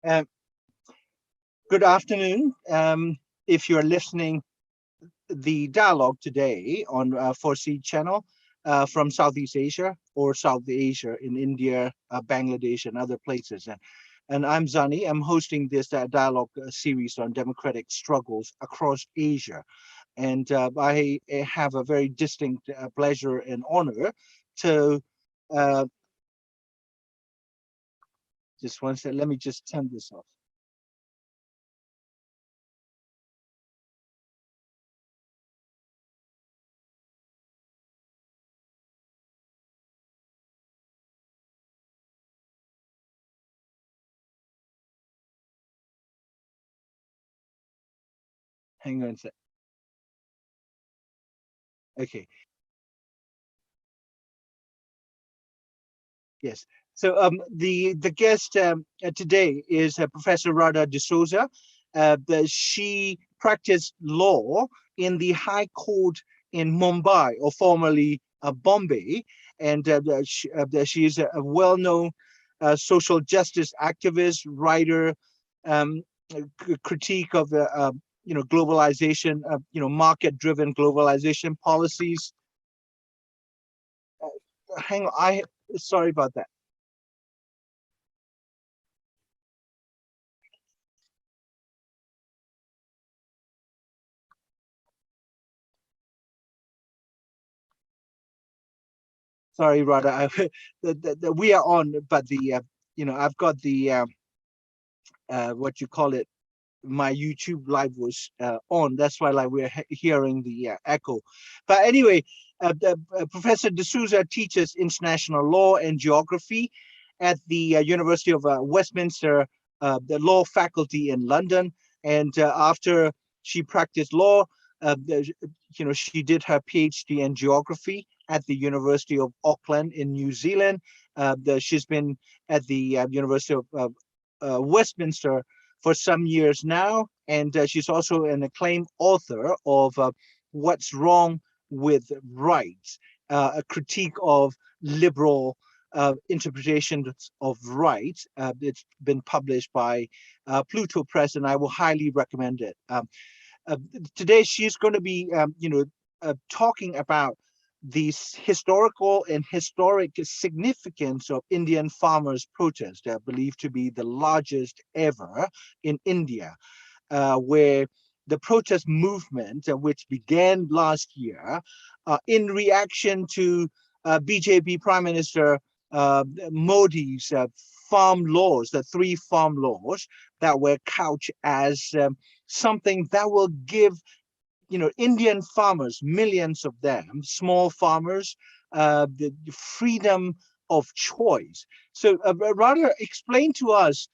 Um, Good afternoon. If you're listening the dialogue today on FORSEA channel from Southeast Asia or South Asia in India, Bangladesh, and other places. And I'm Zani. I'm hosting this dialogue series on democratic struggles across Asia. And I have a very distinct pleasure and honor to just one second. Let me just turn this off. Hang on a sec. Okay. Yes. So the guest today is Professor Radha D'Souza. She practiced law in the High Court in Mumbai, or formerly Bombay, and she is a well-known social justice activist, writer, critique of the globalization, market-driven globalization policies. Hang on, sorry about that. Sorry, Radha. We are on, but the I've got the what you call it, my YouTube live was on. That's why we're hearing the echo. But anyway, Professor D'Souza teaches international law and geography at the University of Westminster, the law faculty in London. And after she practiced law, she did her PhD in geography at the University of Auckland in New Zealand. She's been at the University of Westminster for some years now, and she's also an acclaimed author of What's Wrong with Rights, a critique of liberal interpretations of rights. It's been published by Pluto Press, and I will highly recommend it. Today, she's going to be, talking about the historical and historic significance of Indian farmers' protest, believed to be the largest ever in India, where the protest movement, which began last year in reaction to BJP Prime Minister Modi's farm laws, the 3 farm laws that were couched as something that will give Indian farmers, millions of them, small farmers, the freedom of choice. So rather explain to us,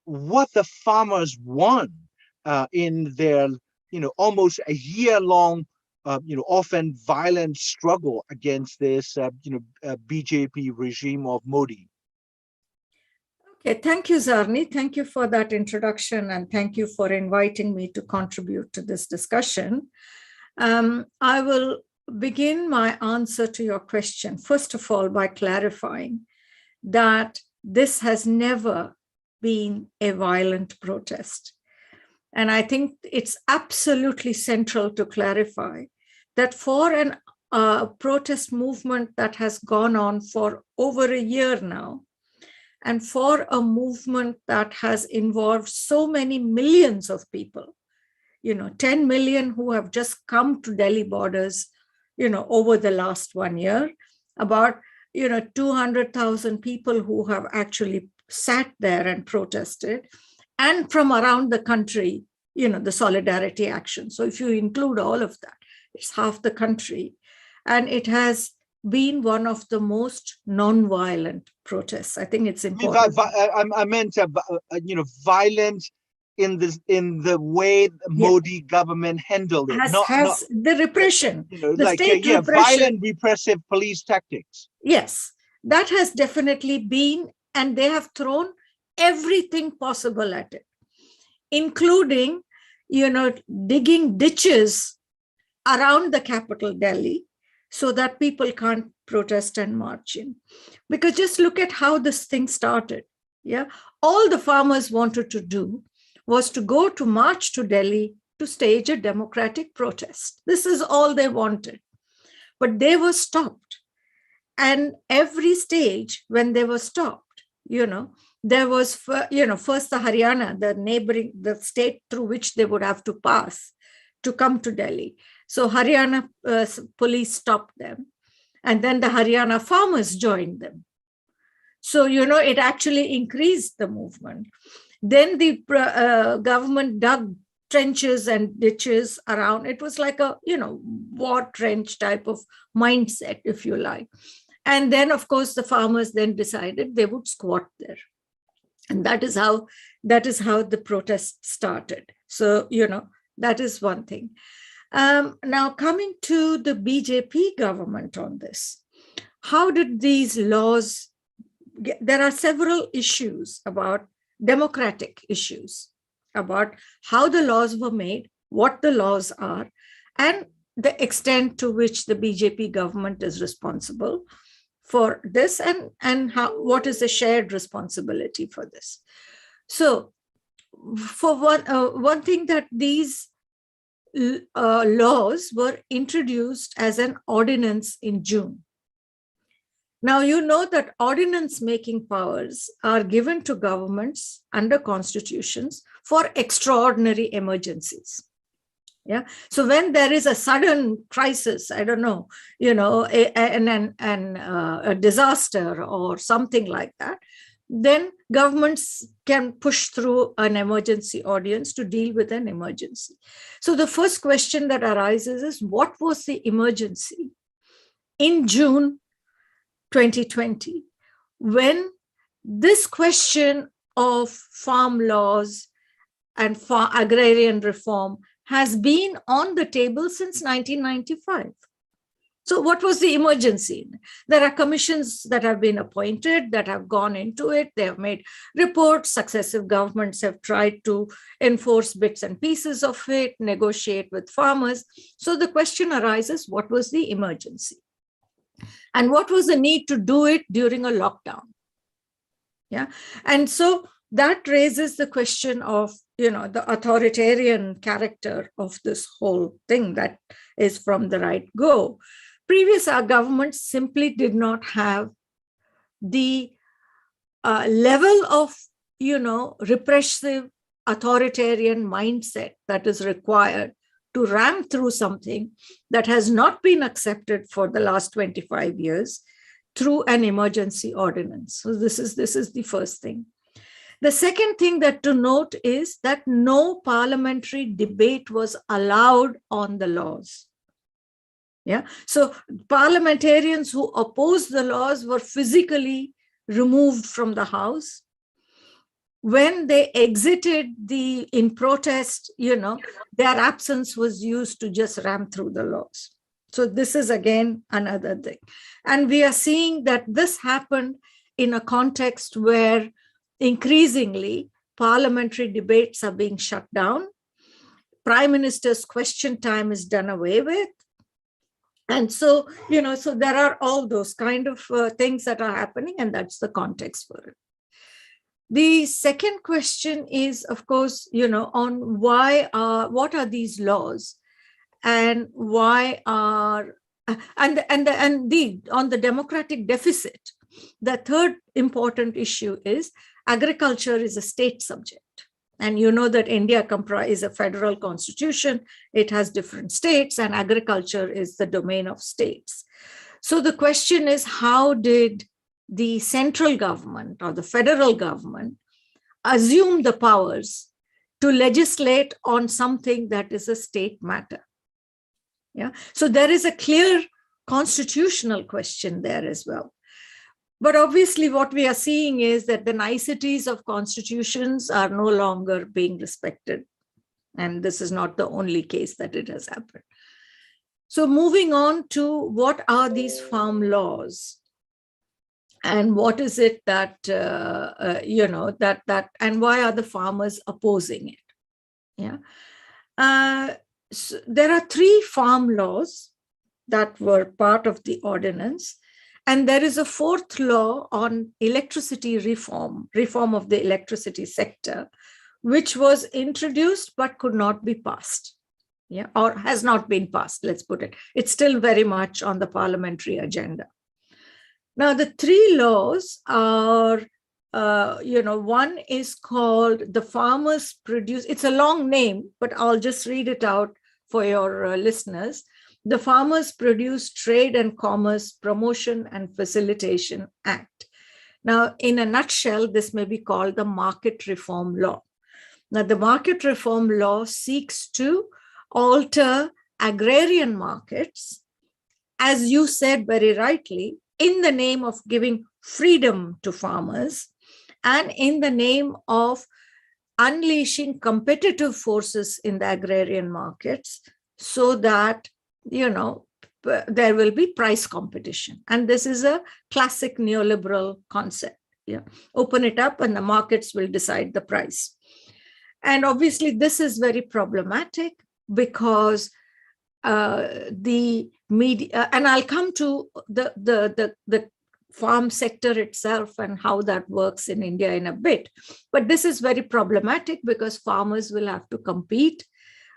what the farmers won in their, almost a year-long, often violent struggle against this, BJP regime of Modi. Okay, thank you, Zarni. Thank you for that introduction, and thank you for inviting me to contribute to this discussion. I will begin my answer to your question, first of all, by clarifying that this has never been a violent protest. And I think it's absolutely central to clarify that for a protest movement that has gone on for over a year now, and for a movement that has involved so many millions of people, 10 million who have just come to Delhi borders, over the last 1 year, about, 200,000 people who have actually sat there and protested, and from around the country, the solidarity action. So if you include all of that, it's half the country. And it has been one of the most non-violent protests. I think it's important. I meant, violent in the way the Modi government handled it. Has the repression, the state repression. Violent, repressive police tactics. Yes, that has definitely been, and they have thrown everything possible at it, including, digging ditches around the capital, Delhi, so that people can't protest and march in. Because just look at how this thing started. Yeah, all the farmers wanted to do was to go to march to Delhi to stage a democratic protest. This is all they wanted. But they were stopped. And every stage when they were stopped, there was, first the Haryana, the state through which they would have to pass to come to Delhi. So Haryana police stopped them. And then the Haryana farmers joined them. So, it actually increased the movement. Then the government dug trenches and ditches around. It was like a, war trench type of mindset, if you like. And then, of course, the farmers then decided they would squat there. And that is how the protest started. So, that is one thing. Now, coming to the BJP government on this, how did these laws there are several issues about democratic issues, about how the laws were made, what the laws are, and the extent to which the BJP government is responsible for this, and what is the shared responsibility for this. So, for one thing, that these laws were introduced as an ordinance in June. Now, you know that ordinance-making powers are given to governments under constitutions for extraordinary emergencies. Yeah. So when there is a sudden crisis, I don't know, a disaster or something like that, then governments can push through an emergency ordinance to deal with an emergency. So the first question that arises is, what was the emergency in June 2020, when this question of farm laws and agrarian reform has been on the table since 1995? So what was the emergency? There are commissions that have been appointed that have gone into it. They have made reports. Successive governments have tried to enforce bits and pieces of it, negotiate with farmers. So the question arises, what was the emergency? And what was the need to do it during a lockdown? Yeah. And so that raises the question of, the authoritarian character of this whole thing that is from the right go. Previous governments simply did not have the level of, repressive authoritarian mindset that is required to ram through something that has not been accepted for the last 25 years through an emergency ordinance. So this is the first thing. The second thing that to note is that no parliamentary debate was allowed on the laws. Yeah. So parliamentarians who opposed the laws were physically removed from the House. When they exited in protest, their absence was used to just ram through the laws. So this is again another thing. And we are seeing that this happened in a context where increasingly parliamentary debates are being shut down. Prime Minister's question time is done away with. And so, so there are all those kind of things that are happening, and that's the context for it. The second question is, of course, on what are these laws, and why are, on the democratic deficit. The third important issue is agriculture is a state subject. And you know that India is a federal constitution. It has different states, and agriculture is the domain of states. So the question is, how did the central government or the federal government assume the powers to legislate on something that is a state matter? Yeah. So there is a clear constitutional question there as well. But obviously what we are seeing is that the niceties of constitutions are no longer being respected. And this is not the only case that it has happened. So moving on to what are these farm laws? And what is it that, and why are the farmers opposing it? Yeah. So there are 3 farm laws that were part of the ordinance. And there is a fourth law on electricity reform of the electricity sector, which was introduced but could not be passed. Yeah, or has not been passed, let's put it. It's still very much on the parliamentary agenda. Now, the three laws are, one is called the Farmers Produce. It's a long name, but I'll just read it out for your listeners. The Farmers Produce Trade and Commerce Promotion and Facilitation Act. Now, in a nutshell, this may be called the Market Reform Law. Now, the Market Reform Law seeks to alter agrarian markets, as you said very rightly, in the name of giving freedom to farmers and in the name of unleashing competitive forces in the agrarian markets so that, there will be price competition. And this is a classic neoliberal concept. Yeah, open it up and the markets will decide the price. And obviously, this is very problematic because the media, and I'll come to the farm sector itself and how that works in India in a bit. But this is very problematic because farmers will have to compete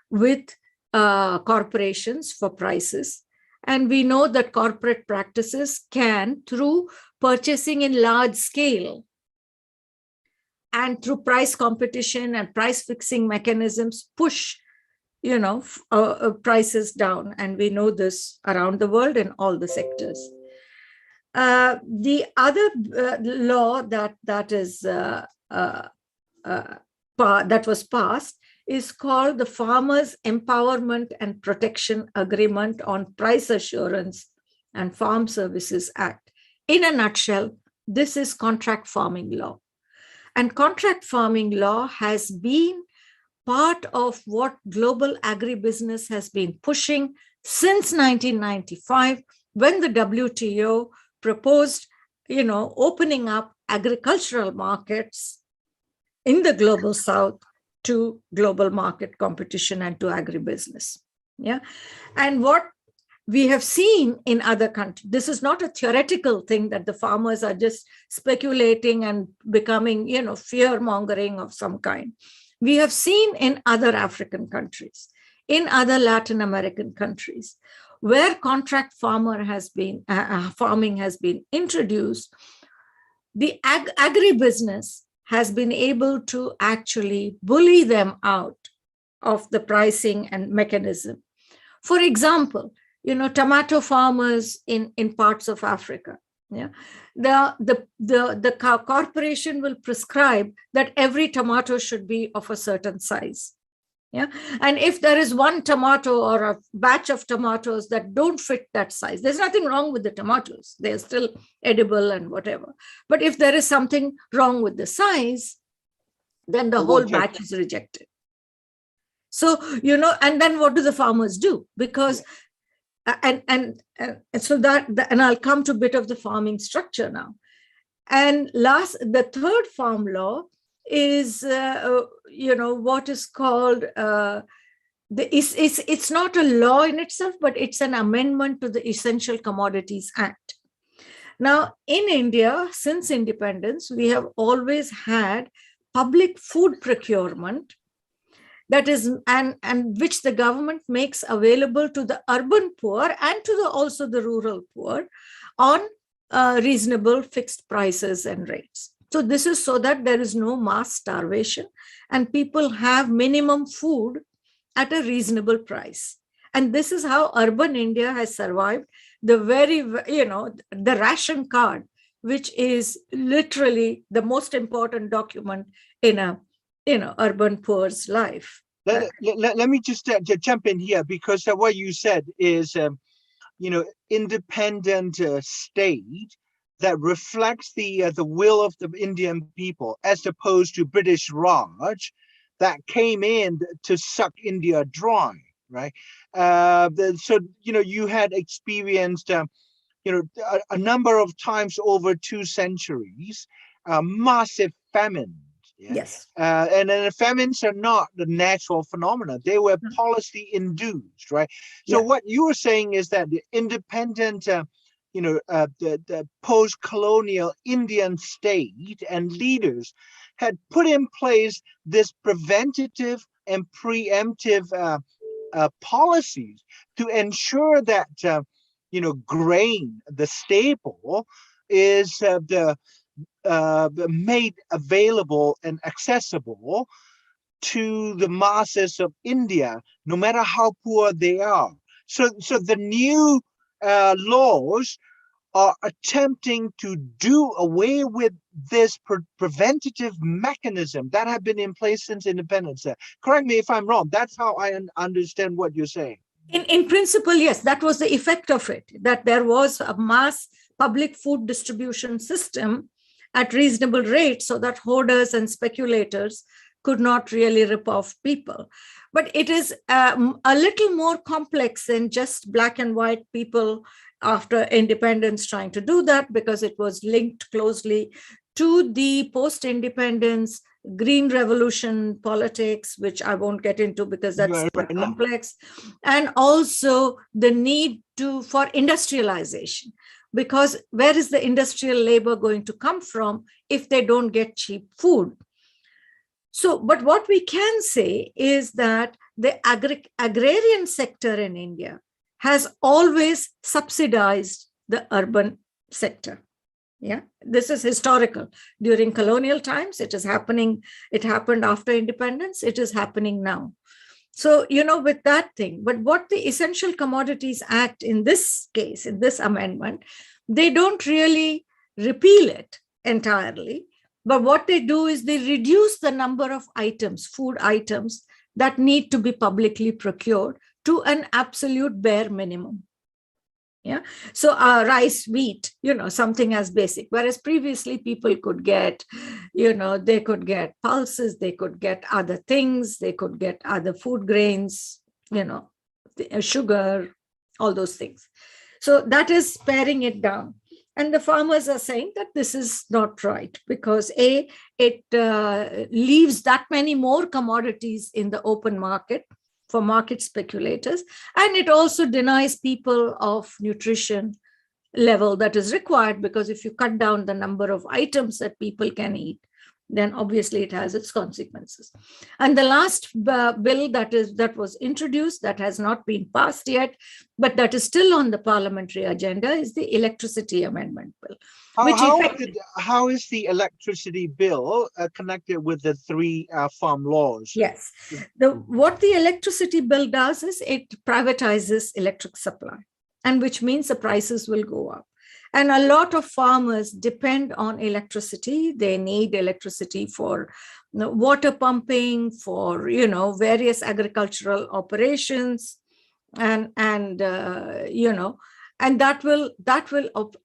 with corporations for prices. And we know that corporate practices can, through purchasing in large scale and through price competition and price fixing mechanisms, push prices down. And we know this around the world in all the sectors. The other law that was passed is called the Farmers Empowerment and Protection Agreement on Price Assurance and Farm Services Act. In a nutshell, this is contract farming law. And contract farming law has been part of what global agribusiness has been pushing since 1995, when the WTO proposed, opening up agricultural markets in the global south to global market competition and to agribusiness. Yeah. And what we have seen in other countries, this is not a theoretical thing that the farmers are just speculating and becoming, fear mongering of some kind. We have seen in other African countries, in other Latin American countries, where contract farming has been introduced, the agribusiness has been able to actually bully them out of the pricing and mechanism. For example, tomato farmers in parts of Africa, the corporation will prescribe that every tomato should be of a certain size. Yeah. And if there is one tomato or a batch of tomatoes that don't fit that size, there's nothing wrong with the tomatoes. They're still edible and whatever. But if there is something wrong with the size, then the whole batch is rejected. So, and then what do the farmers do? Because, and I'll come to a bit of the farming structure now. And the third farm law is, what is called, it's not a law in itself, but it's an amendment to the Essential Commodities Act. Now, in India, since independence, we have always had public food procurement that is, and which the government makes available to the urban poor and to also the rural poor on reasonable fixed prices and rates. So this is so that there is no mass starvation and people have minimum food at a reasonable price. And this is how urban India has survived the the ration card, which is literally the most important document in a urban poor's life. Let me just jump in here, because what you said is, independent state that reflects the will of the Indian people, as opposed to British Raj that came in to suck India dry, right? So you had experienced a number of times over 2 centuries massive famine. Yeah? Yes. And then famines are not the natural phenomena. They were policy induced, right? So what you were saying is that the independent the post-colonial Indian state and leaders had put in place this preventative and preemptive policies to ensure that grain, the staple, is made available and accessible to the masses of India, no matter how poor they are. So the new laws are attempting to do away with this preventative mechanism that have been in place since independence. Correct me if I'm wrong. That's how I understand what you're saying. In principle, yes, that was the effect of it, that there was a mass public food distribution system at reasonable rates so that hoarders and speculators could not really rip off people. But it is a little more complex than just black and white people after independence trying to do that, because it was linked closely to the post-independence green revolution politics, which I won't get into because that's quite complex, and also the need for industrialization. Because where is the industrial labor going to come from if they don't get cheap food? So, but what we can say is that the agrarian sector in India has always subsidized the urban sector. Yeah, this is historical. During colonial times, it is happening. It happened after independence. It is happening now. So, with that thing, but what the Essential Commodities Act in this case, in this amendment, they don't really repeal it entirely. But what they do is they reduce the number of items, food items, that need to be publicly procured to an absolute bare minimum. Yeah. So rice, wheat, something as basic. Whereas previously people could get, they could get pulses, they could get other things, they could get other food grains, sugar, all those things. So that is paring it down. And the farmers are saying that this is not right because it leaves that many more commodities in the open market for market speculators. And it also denies people of nutrition level that is required, because if you cut down the number of items that people can eat, then obviously it has its consequences. And the last bill that was introduced, that has not been passed yet, but that is still on the parliamentary agenda, is the electricity amendment bill. How is the electricity bill connected with the three farm laws? Yes. What the electricity bill does is it privatizes electric supply, and which means the prices will go up. And a lot of farmers depend on electricity. They need electricity for water pumping, for various agricultural operations, and that will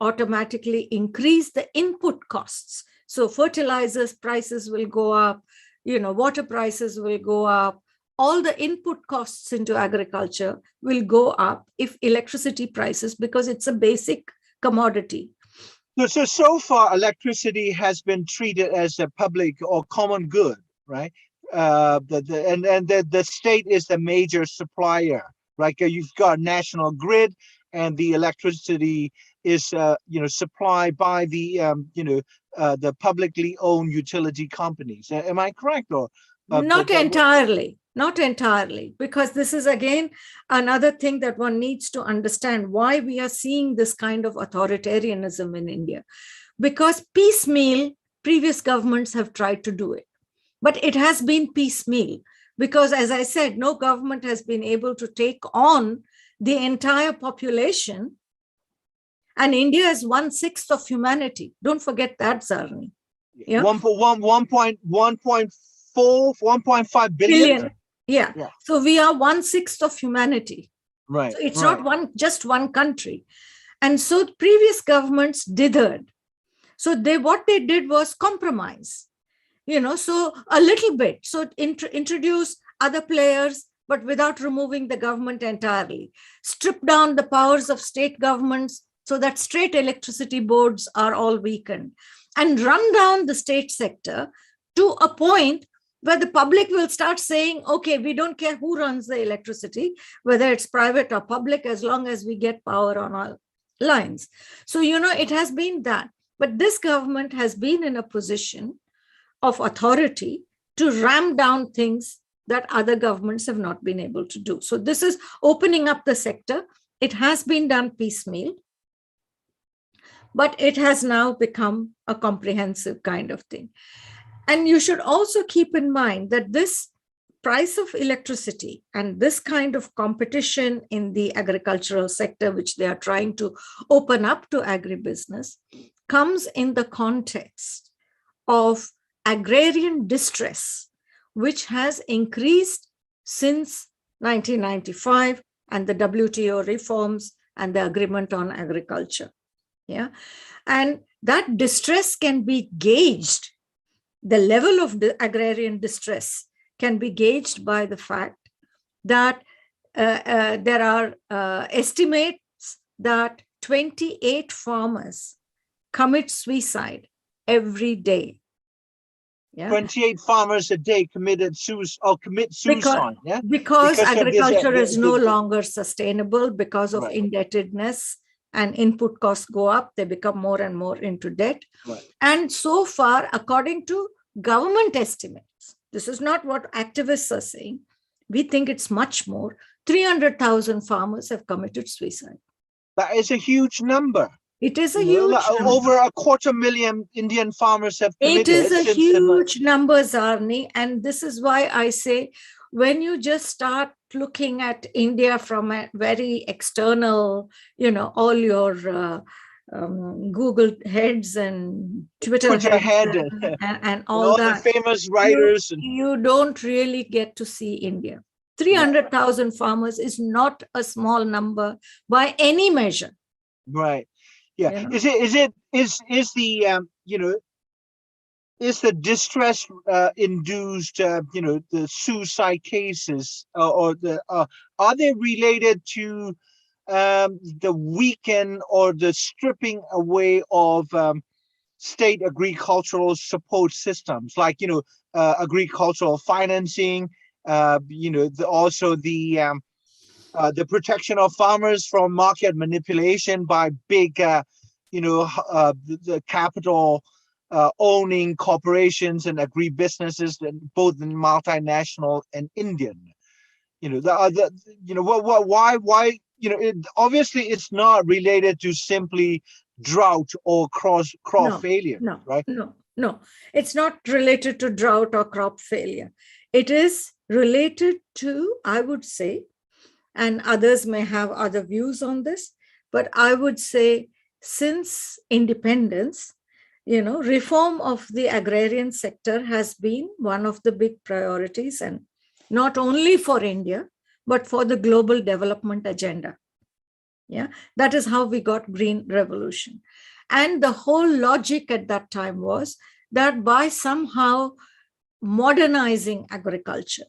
automatically increase the input costs. So fertilizers prices will go up, water prices will go up. All the input costs into agriculture will go up if electricity prices, because it's a basic commodity. So far, electricity has been treated as a public or common good, right? The state is the major supplier, right? You've got national grid, and the electricity is supplied by the publicly owned utility companies. Am I correct? Or not entirely. Not entirely, because this is again another thing that one needs to understand, why we are seeing this kind of authoritarianism in India. Because piecemeal, previous governments have tried to do it, but it has been piecemeal, because as I said, no government has been able to take on the entire population. And India is 1/6 of humanity. Don't forget that, Zarni. Yeah? 1.5 billion. Yeah. So we are 1/6 of humanity. Right. So it's not just one country. And so previous governments dithered. So what they did was compromise, so a little bit. So introduce other players, but without removing the government entirely. Strip down the powers of state governments so that state electricity boards are all weakened, and run down the state sector to a point where the public will start saying, okay, we don't care who runs the electricity, whether it's private or public, as long as we get power on lines. So, it has been that. But this government has been in a position of authority to ram down things that other governments have not been able to do. So this is opening up the sector. It has been done piecemeal, but it has now become a comprehensive kind of thing. And you should also keep in mind that this price of electricity and this kind of competition in the agricultural sector, which they are trying to open up to agribusiness, comes in the context of agrarian distress, which has increased since 1995 and the WTO reforms and the agreement on agriculture. Yeah. And that distress can be gauged. The level of the agrarian distress can be gauged by the fact that there are estimates that 28 farmers commit suicide every day. Yeah. 28 farmers a day commit suicide. Because agriculture is no longer sustainable because of indebtedness, and input costs go up, they become more and more into debt. Right. And so far, according to government estimates, this is not what activists are saying, we think it's much more, 300,000 farmers have committed suicide. That is a huge number. It is a huge number. Over 250,000 Indian farmers have committed. It is a huge number, Zarni. And this is why I say, when you just start looking at India from a very external, all your Google heads and Twitter heads and all that, the famous writers, you don't really get to see India. 300,000 farmers is not a small number by any measure. Right. Yeah. Is the distress induced, the suicide cases, or are they related to the weaken or the stripping away of state agricultural support systems, like agricultural financing, also the protection of farmers from market manipulation by big, the capital owning corporations and agribusinesses, both in multinational and Indian. Why? Obviously it's not related to simply drought or crop failure, right? No, it's not related to drought or crop failure. It is related to, I would say, and others may have other views on this, but I would say since independence, reform of the agrarian sector has been one of the big priorities, and not only for India, but for the global development agenda. Yeah, that is how we got Green Revolution. And the whole logic at that time was that by somehow modernizing agriculture,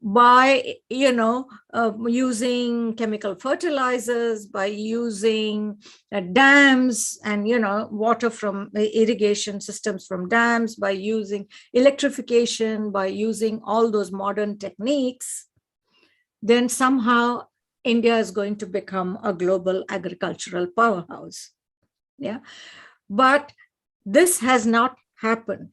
by using chemical fertilizers, by using dams and water from irrigation systems from dams, by using electrification, by using all those modern techniques, then somehow India is going to become a global agricultural powerhouse. Yeah, but this has not happened.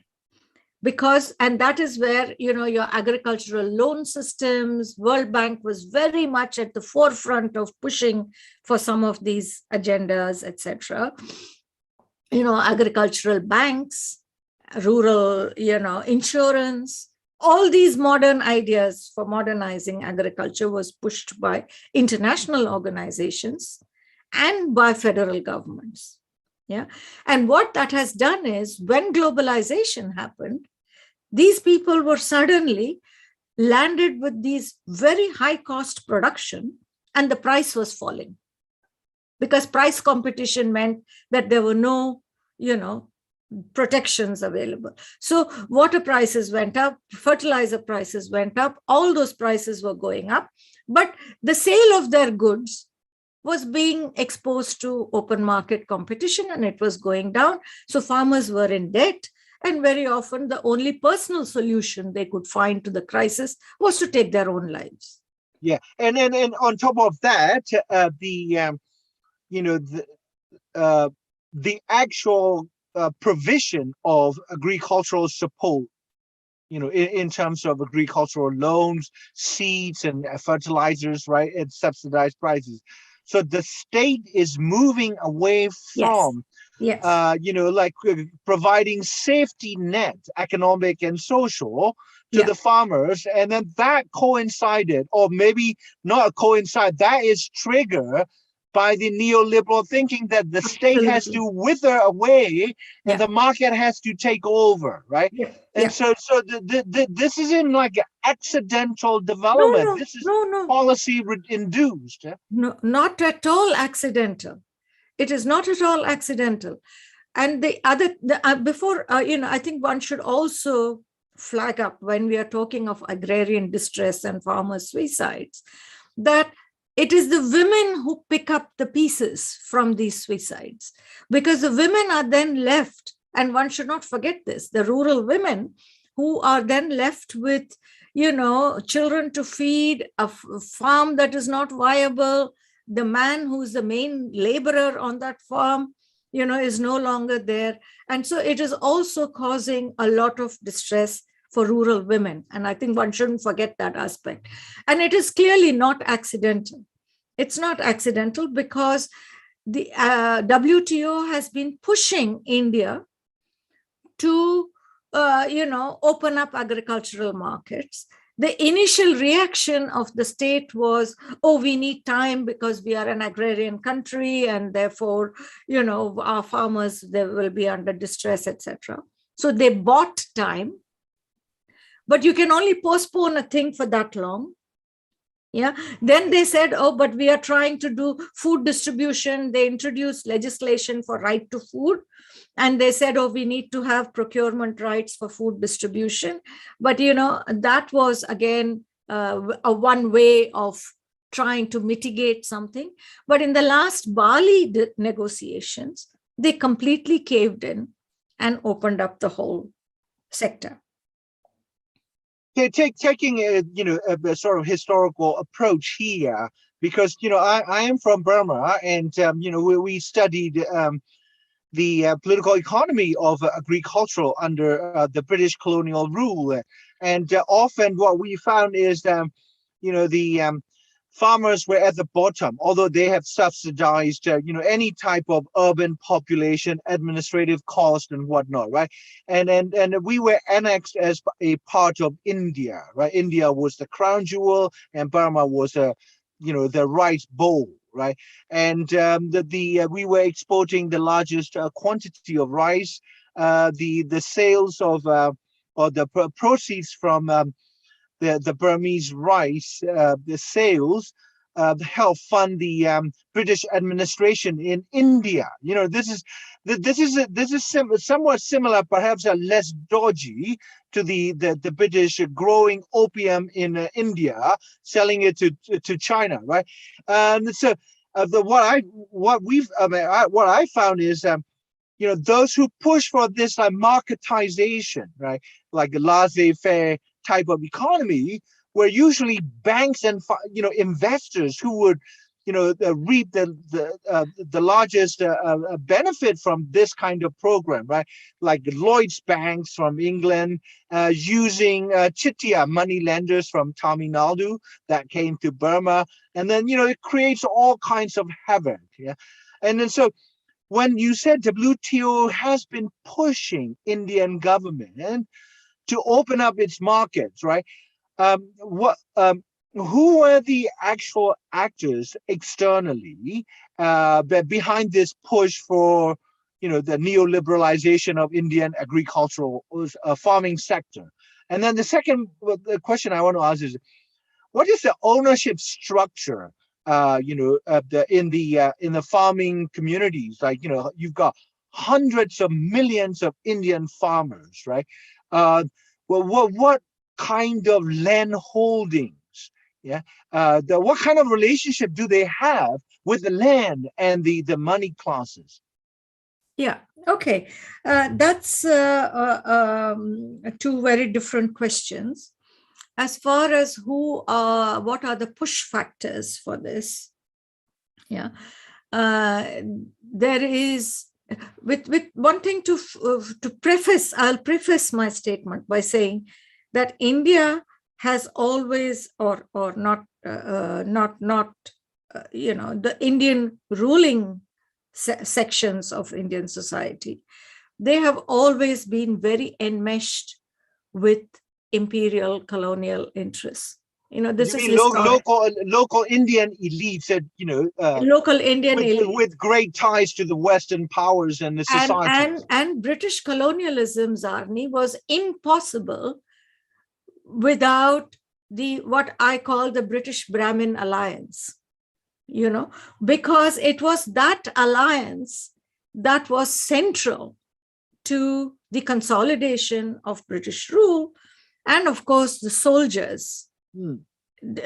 And that is where, your agricultural loan systems, World Bank was very much at the forefront of pushing for some of these agendas, etc. Agricultural banks, rural, insurance, all these modern ideas for modernizing agriculture was pushed by international organizations and by federal governments. Yeah. And what that has done is, when globalization happened, these people were suddenly landed with these very high cost production, and the price was falling because price competition meant that there were no, protections available. So water prices went up, fertilizer prices went up, all those prices were going up, but the sale of their goods was being exposed to open market competition and it was going down. So farmers were in debt. And very often the only personal solution they could find to the crisis was to take their own lives. Yeah, and on top of that, the actual provision of agricultural support, in terms of agricultural loans, seeds and fertilizers, right, at subsidized prices. So the state is moving away from, providing safety net, economic and social, to the farmers. And then that coincided, or maybe not coincide, that is triggered by the neoliberal thinking that the state has to wither away and the market has to take over, right? And so this isn't like an accidental development. This is policy induced. No, not at all accidental. It is not at all accidental. And I think one should also flag up, when we are talking of agrarian distress and farmer suicides, that it is the women who pick up the pieces from these suicides, because the women are then left, and one should not forget this, the rural women who are then left with, children to feed, a farm that is not viable, the man who's the main laborer on that farm, is no longer there. And so it is also causing a lot of distress for rural women. And I think one shouldn't forget that aspect. And it is clearly not accidental. It's not accidental because the WTO has been pushing India to, open up agricultural markets. The initial reaction of the state was, oh, we need time because we are an agrarian country and therefore, our farmers, they will be under distress, etc. So they bought time, but you can only postpone a thing for that long. Yeah. Then they said, oh, but we are trying to do food distribution. They introduced legislation for right to food. And they said, oh, we need to have procurement rights for food distribution. But, that was, again, a one way of trying to mitigate something. But in the last Bali negotiations, they completely caved in and opened up the whole sector. Taking a sort of historical approach here, because I am from Burma, and we studied the political economy of agriculture under the British colonial rule, and often what we found is the farmers were at the bottom, although they have subsidized, any type of urban population, administrative cost and whatnot, right? And we were annexed as a part of India, right? India was the crown jewel and Burma was the rice bowl, right? And we were exporting the largest quantity of rice. The sales of or the proceeds from the Burmese rice, the sales help fund the British administration in India. This is somewhat similar, perhaps less dodgy, to the British growing opium in India, selling it to China, right? And so what I found is those who push for this marketization, right, like a laissez-faire type of economy, were usually banks and investors who would reap the largest benefit from this kind of program, right? Like Lloyd's banks from England, using Chittia money lenders from Tamil Nadu that came to Burma, and then it creates all kinds of havoc. Yeah, and then so when you said WTO has been pushing Indian government to open up its markets, right? Who were the actual actors externally behind this push for, the neoliberalization of Indian agricultural farming sector? And then the second question I want to ask is, what is the ownership structure? In the farming communities, like you've got hundreds of millions of Indian farmers, right? What kind of land holdings? Yeah, what kind of relationship do they have with the land and the money classes? Yeah. Okay. That's two very different questions. As far as what are the push factors for this? Yeah. there is, with one thing to preface, I'll preface my statement by saying that India has always, or not, the Indian ruling sections of Indian society, they have always been very enmeshed with imperial colonial interests. This is local Indian elites that, local Indian elites with great ties to the Western powers and the society. And British colonialism, Zarni, was impossible without what I call the British Brahmin alliance, because it was that alliance that was central to the consolidation of British rule, and of course the soldiers,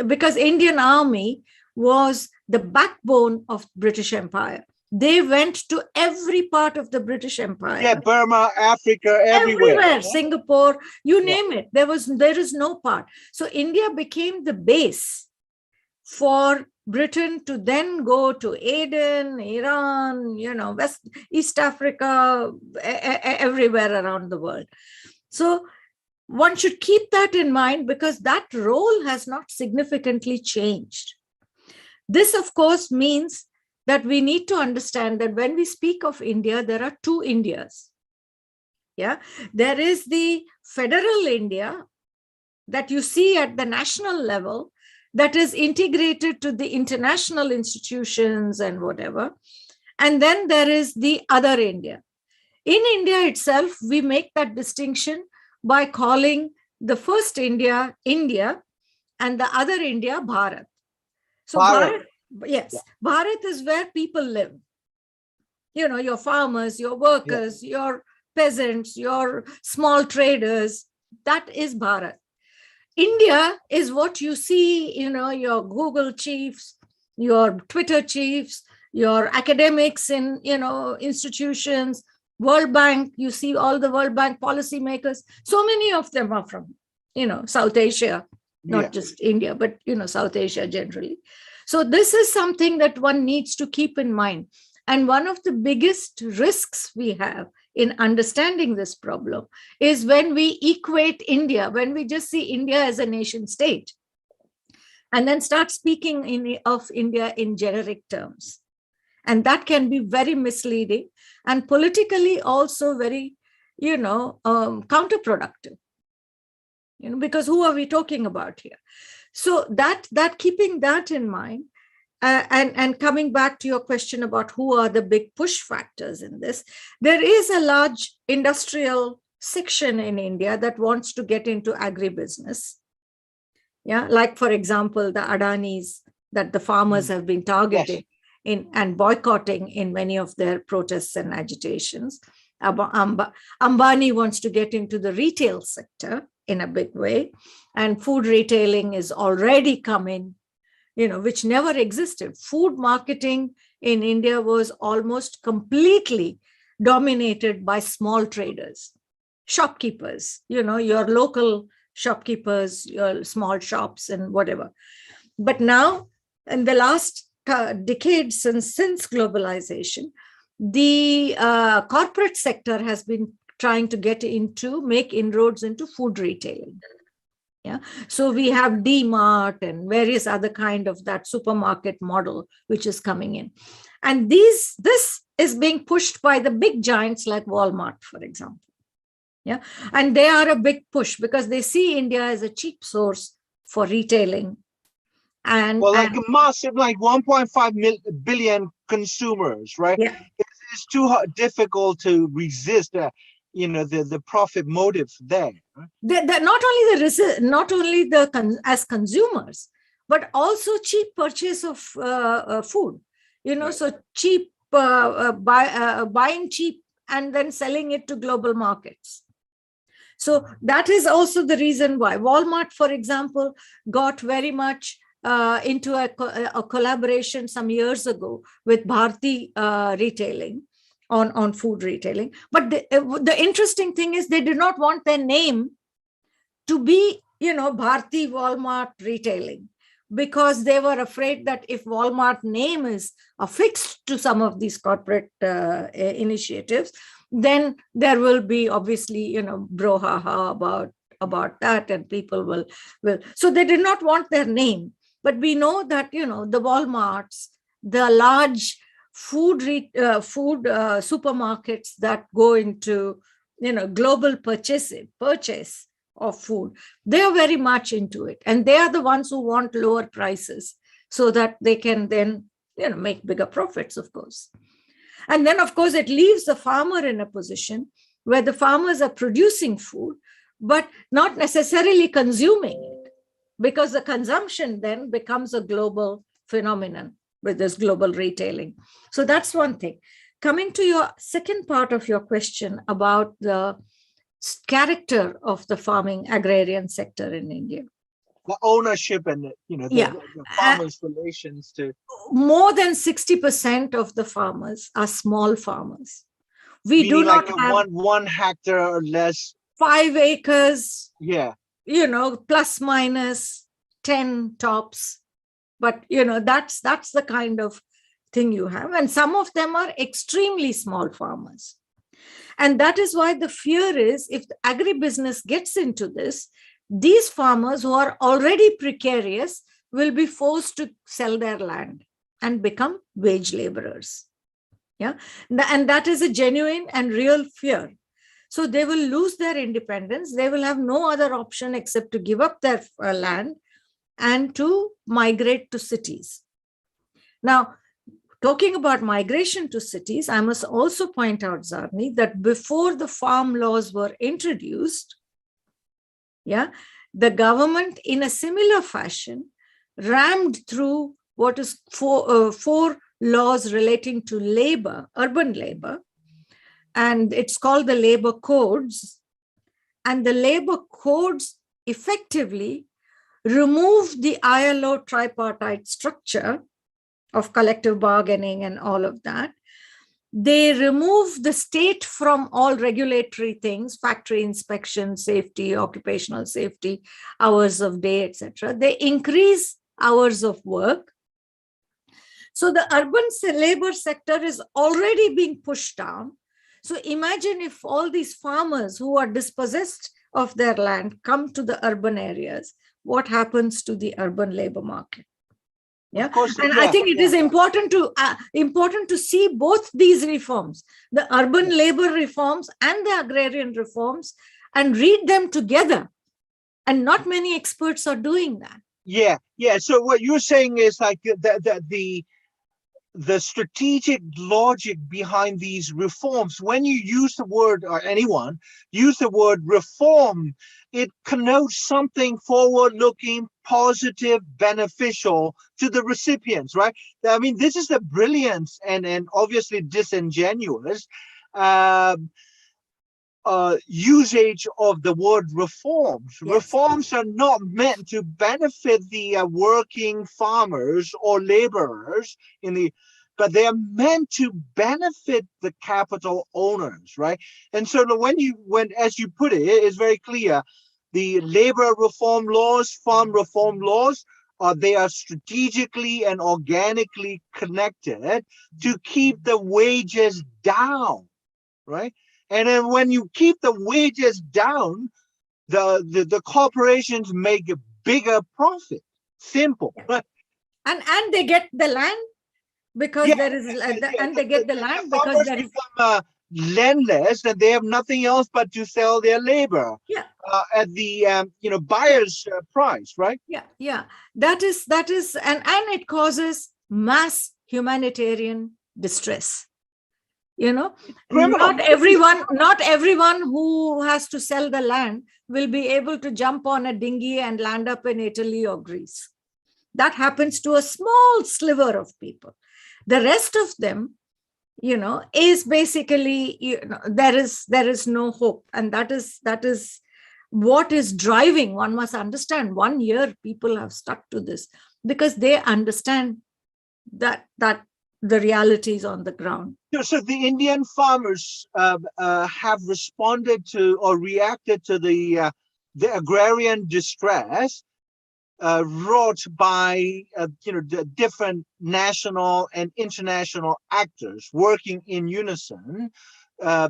because Indian army was the backbone of British Empire. They went to every part of the British Empire. Yeah, Burma, Africa, everywhere. Singapore, you name it. There is no part. So India became the base for Britain to then go to Aden, Iran, East Africa, everywhere around the world. So one should keep that in mind, because that role has not significantly changed. This, of course, means that we need to understand that when we speak of India, there are two Indias. Yeah, there is the federal India that you see at the national level, that is integrated to the international institutions and whatever. And then there is the other India. In India itself, we make that distinction by calling the first India, India, and the other India, Bharat. So Bharat, yes, yeah. Bharat is where people live. Your farmers, your workers, your peasants, your small traders, that is Bharat. India is what you see, your Google chiefs, your Twitter chiefs, your academics in, institutions, World Bank, you see all the World Bank policymakers. So many of them are from, South Asia, not just India, but, South Asia generally. So this is something that one needs to keep in mind. And one of the biggest risks we have in understanding this problem is when we equate India, when we just see India as a nation state, and then start speaking of India in generic terms. And that can be very misleading and politically also very, counterproductive, because who are we talking about here? So that keeping that in mind, and coming back to your question about who are the big push factors in this, there is a large industrial section in India that wants to get into agribusiness. Yeah, like, for example, the Adanis that the farmers have been targeting and boycotting in many of their protests and agitations. Ambani wants to get into the retail sector in a big way, and food retailing is already coming, which never existed. Food marketing in India was almost completely dominated by small traders, shopkeepers, your local shopkeepers, your small shops and whatever. But now, in the last decade since globalization, the corporate sector has been trying to make inroads into food retailing. Yeah, so we have D-Mart and various other kind of that supermarket model which is coming in, and this is being pushed by the big giants like Walmart, for example. Yeah, and they are a big push because they see India as a cheap source for retailing. And a massive, like 1.5 billion consumers, right? Yeah, it's too difficult to resist. The profit motive there. Not only as consumers, but also cheap purchase of food. So cheap buying cheap and then selling it to global markets. So that is also the reason why Walmart, for example, got very much into a collaboration some years ago with Bharti retailing. On food retailing. But the interesting thing is they did not want their name to be, Bharti Walmart retailing. because they were afraid that if Walmart name is affixed to some of these corporate initiatives, then there will be obviously, brouhaha about that, and people will. So they did not want their name. But we know that, the Walmarts, the large food supermarkets that go into, global purchase of food, they are very much into it. And they are the ones who want lower prices so that they can then, make bigger profits, of course. And then, of course, it leaves the farmer in a position where the farmers are producing food, but not necessarily consuming it, because the consumption then becomes a global phenomenon with this global retailing. So that's one thing. Coming to your second part of your question about the character of the farming agrarian sector in India. The ownership and the farmers' relations to. More than 60% of the farmers are small farmers. We Meaning do not like have one hectare or less. 5 acres. Yeah. Plus minus 10 tops. But that's the kind of thing you have. And some of them are extremely small farmers. And that is why the fear is, if the agribusiness gets into this, these farmers who are already precarious will be forced to sell their land and become wage laborers. Yeah. And that is a genuine and real fear. So they will lose their independence. They will have no other option except to give up their land and to migrate to cities. Now, talking about migration to cities, I must also point out, Zarni, that before the farm laws were introduced, the government, in a similar fashion, rammed through what is four laws relating to labor, urban labor, and it's called the labor codes. And the labor codes effectively remove the ILO tripartite structure of collective bargaining and all of that. They remove the state from all regulatory things, factory inspection, safety, occupational safety, hours of day, etc. They increase hours of work. So the urban labor sector is already being pushed down. So imagine if all these farmers who are dispossessed of their land come to the urban areas, what happens to the urban labor market? Yeah, I think it is important to see both these reforms, the urban labor reforms and the agrarian reforms, and read them together. And not many experts are doing that. Yeah. So what you're saying is like the strategic logic behind these reforms. When you use the word, or anyone use the word reform, it connotes something forward-looking, positive, beneficial to the recipients, right? I mean, this is the brilliance and obviously disingenuous usage of the word reforms. Yes. Reforms are not meant to benefit the working farmers or laborers but they are meant to benefit the capital owners, right? And so when as you put it, it's very clear. The labor reform laws, farm reform laws, they are strategically and organically connected to keep the wages down, right? And then when you keep the wages down, the corporations make a bigger profit. Simple, right? And they get the land because there is, and they get the land because there is. Landless, that they have nothing else but to sell their labor at the buyer's price, right? Yeah. That is, and it causes mass humanitarian distress. Not everyone who has to sell the land will be able to jump on a dinghy and land up in Italy or Greece. That happens to a small sliver of people. The rest of them, is basically, there is no hope. And that is what is driving. One must understand, 1 year people have stuck to this because they understand that the realities on the ground. So the Indian farmers have responded to or reacted to the agrarian distress wrought by the different national and international actors working in unison, for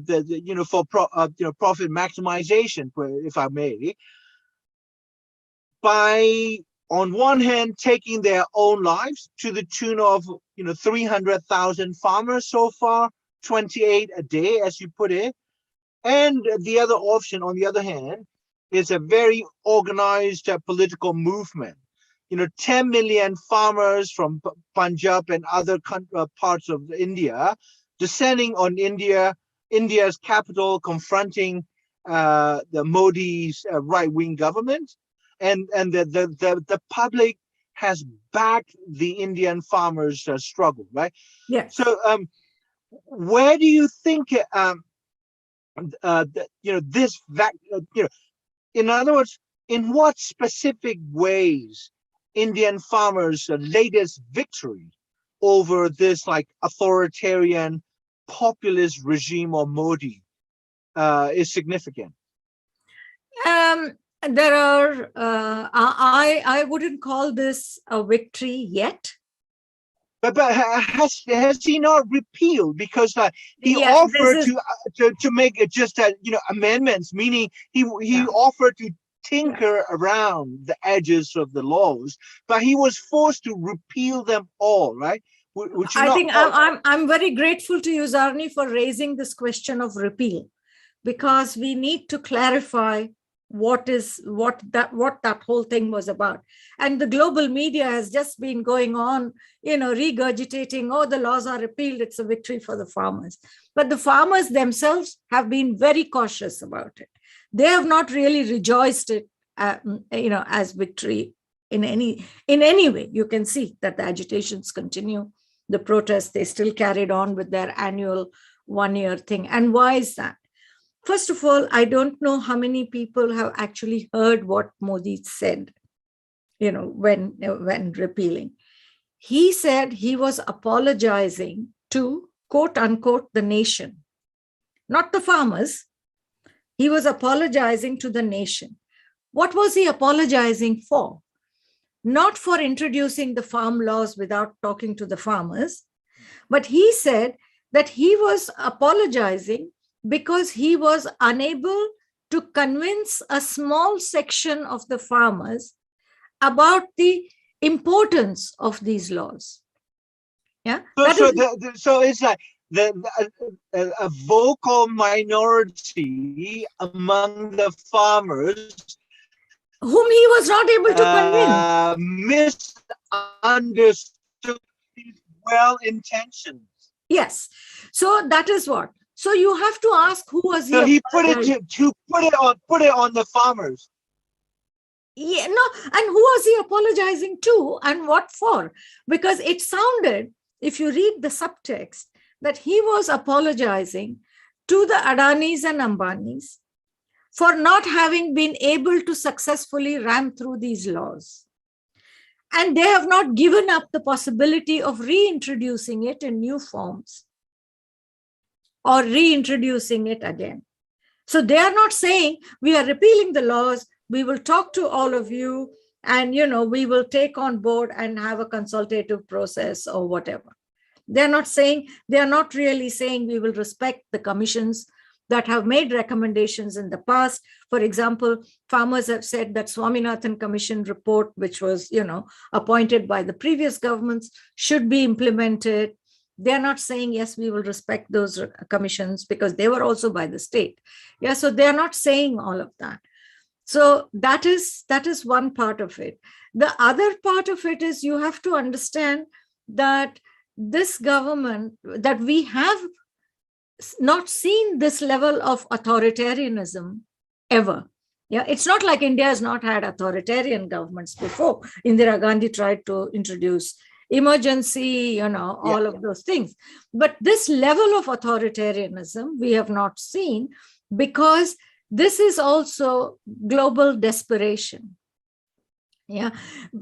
profit maximization, if I may, by on one hand taking their own lives to the tune of 300,000 farmers so far, 28 a day, as you put it. And the other option, on the other hand, is a very organized political movement. 10 million farmers from Punjab and other parts of India descending on India's capital, confronting the Modi's right-wing government, and the public has backed the Indian farmers' struggle, right? Yes. So, where do you think in other words, in what specific ways Indian farmers' latest victory over this authoritarian populist regime or Modi is significant? There are, I wouldn't call this a victory yet. But has he not repealed? Because he offered to make it just amendments, meaning he offered to tinker around the edges of the laws, but he was forced to repeal them all, right? I think I'm very grateful to you, Zarni, for raising this question of repeal, because we need to clarify what that whole thing was about. And the global media has just been going on, regurgitating, oh, the laws are repealed, it's a victory for the farmers. But the farmers themselves have been very cautious about it. They have not really rejoiced it, as victory in any way. You can see that the agitations continue, the protests, they still carried on with their annual one-year thing. And why is that? First of all, I don't know how many people have actually heard what Modi said, when repealing. He said he was apologizing to, quote unquote, the nation, not the farmers. He was apologizing to the nation. What was he apologizing for? Not for introducing the farm laws without talking to the farmers, but he said that he was apologizing because he was unable to convince a small section of the farmers about the importance of these laws. Yeah. So it's like a vocal minority among the farmers whom he was not able to convince, misunderstood his well-intentioned. Yes. So that is what. So you have to ask, who was he? So he put it on the farmers. Yeah, no, and who was he apologizing to, and what for? Because it sounded, if you read the subtext, that he was apologizing to the Adanis and Ambanis for not having been able to successfully ram through these laws. And they have not given up the possibility of reintroducing it in new forms or reintroducing it again. So they are not saying, we are repealing the laws, we will talk to all of you, and we will take on board and have a consultative process or whatever. They're not really saying we will respect the commissions that have made recommendations in the past. For example, farmers have said that Swaminathan Commission report, which was, appointed by the previous governments, should be implemented. They're not saying, yes, we will respect those commissions because they were also by the state. Yeah, so they're not saying all of that. So that is one part of it. The other part of it is you have to understand that this government, that we have not seen this level of authoritarianism ever. Yeah, it's not like India has not had authoritarian governments before. Indira Gandhi tried to introduce emergency, all of those things. But this level of authoritarianism we have not seen, because this is also global desperation. Yeah,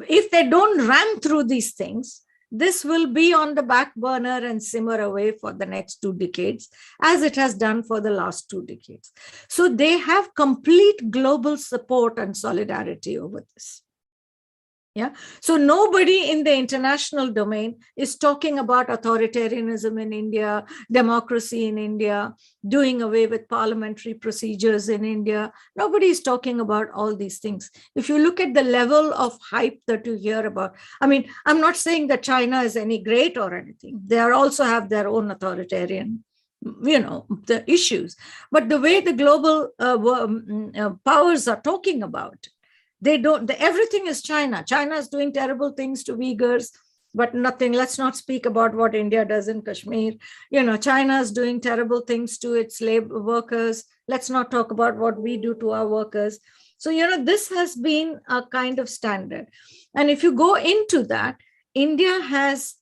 if they don't ram through these things, this will be on the back burner and simmer away for the next 2 decades, as it has done for the last 2 decades. So they have complete global support and solidarity over this. Yeah. So nobody in the international domain is talking about authoritarianism in India, democracy in India, doing away with parliamentary procedures in India. Nobody is talking about all these things. If you look at the level of hype that you hear about, I mean, I'm not saying that China is any great or anything. They are also have their own authoritarian, the issues. But the way the global powers are talking about, they don't, everything is China. China is doing terrible things to Uyghurs, but nothing. Let's not speak about what India does in Kashmir. China is doing terrible things to its labor workers. Let's not talk about what we do to our workers. So, this has been a kind of standard. And if you go into that, India has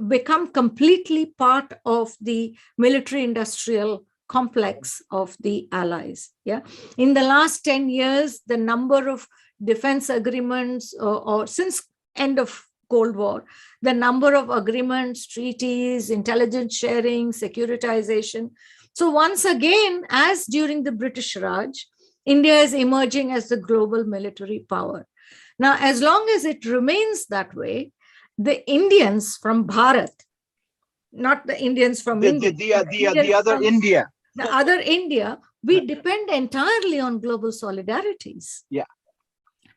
become completely part of the military industrial complex of the allies. Yeah. In the last 10 years, the number of defense agreements or since end of Cold War, the number of agreements, treaties, intelligence sharing, securitization. So once again, as during the British Raj, India is emerging as the global military power. Now, as long as it remains that way, the Indians from Bharat, not the Indians from India, the other India. The other India, we depend entirely on global solidarities. Yeah.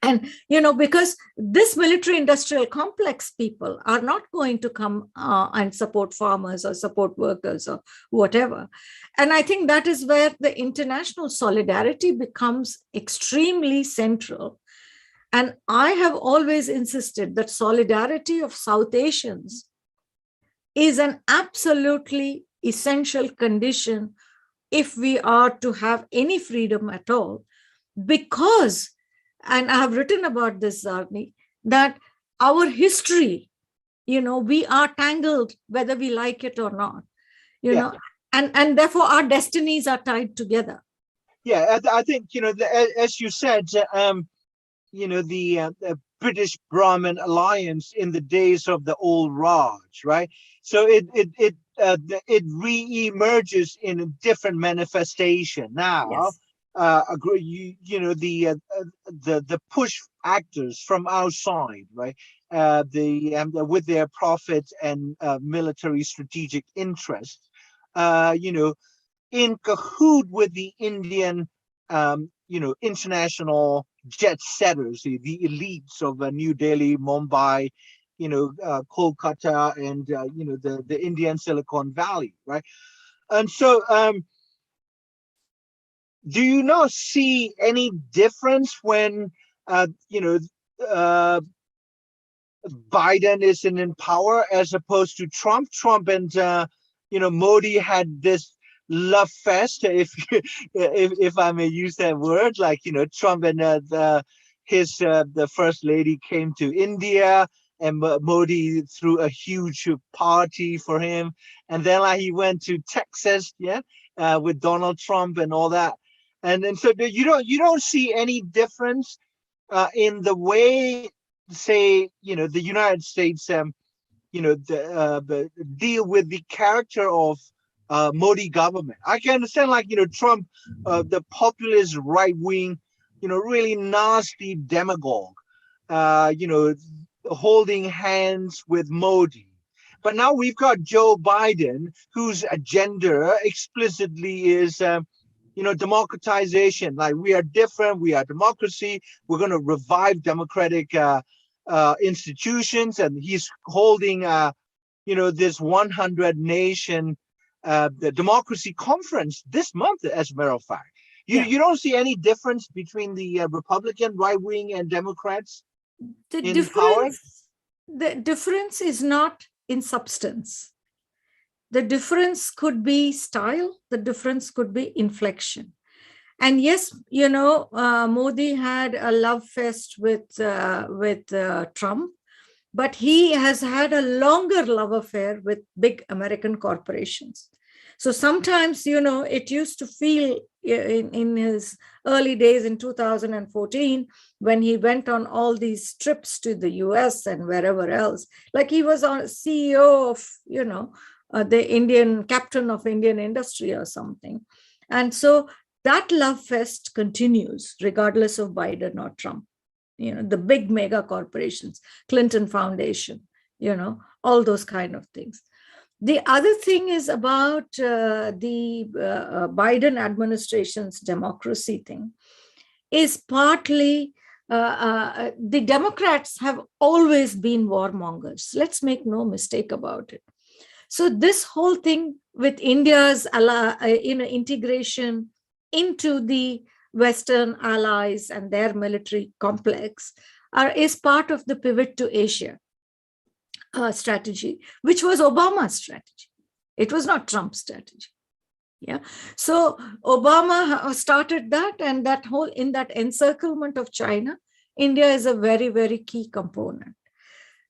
And, because this military industrial complex people are not going to come and support farmers or support workers or whatever. And I think that is where the international solidarity becomes extremely central. And I have always insisted that solidarity of South Asians is an absolutely essential condition if we are to have any freedom at all, because, and I have written about this, Zarni, that our history, we are tangled whether we like it or not, and therefore our destinies are tied together. Yeah, I think, as you said, the British Brahmin alliance in the days of the old Raj, right? So it re-emerges in a different manifestation now. Yes. The push actors from outside, right? With their profit and military strategic interests, in cahoot with the Indian, international jet setters, the elites of New Delhi, Mumbai, Kolkata, and the Indian Silicon Valley, right? And so, do you not see any difference when Biden is in power as opposed to Trump? Trump and Modi had this love fest, if I may use that word, like Trump and the first lady came to India, and Modi threw a huge party for him, and then he went to Texas, with Donald Trump and all that, and so you don't see any difference in the way, say, the United States deal with the character of Modi government. I can understand, Trump, the populist right wing, really nasty demagogue, holding hands with Modi. But now we've got Joe Biden, whose agenda explicitly is, democratization. Like, we are different, we are democracy, we're going to revive democratic institutions, and he's holding, this 100 nation the democracy conference this month, as a matter of fact. You don't see any difference between the Republican right wing and Democrats in power? The difference is not in substance. The difference could be style. The difference could be inflection. And yes, Modi had a love fest with Trump, but he has had a longer love affair with big American corporations. So sometimes, it used to feel in his early days in 2014, when he went on all these trips to the US and wherever else, like he was on CEO of, the Indian captain of Indian industry or something. And so that love fest continues regardless of Biden or Trump. the big mega corporations, Clinton Foundation, all those kind of things. The other thing is about the Biden administration's democracy thing is partly the Democrats have always been warmongers. Let's make no mistake about it. So this whole thing with India's integration into the Western allies and their military complex is part of the pivot to Asia strategy, which was Obama's strategy. It was not Trump's strategy. Yeah. So Obama started that, and in that encirclement of China, India is a very, very key component.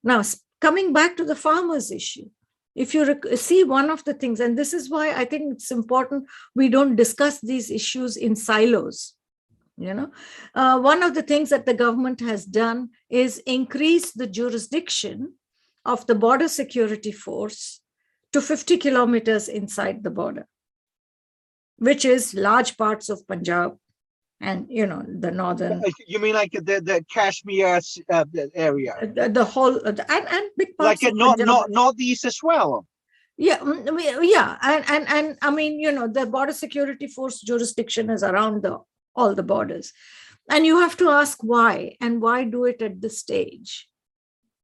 Now, coming back to the farmers' issue, if you see one of the things, and this is why I think it's important we don't discuss these issues in silos. One of the things that the government has done is increase the jurisdiction of the border security force to 50 kilometers inside the border, which is large parts of Punjab and, the northern. You mean like the Kashmir area? The whole, and big parts like of Punjab. Northeast as well? Yeah, yeah. And I mean, the border security force jurisdiction is around all the borders. And you have to ask why, and why do it at this stage?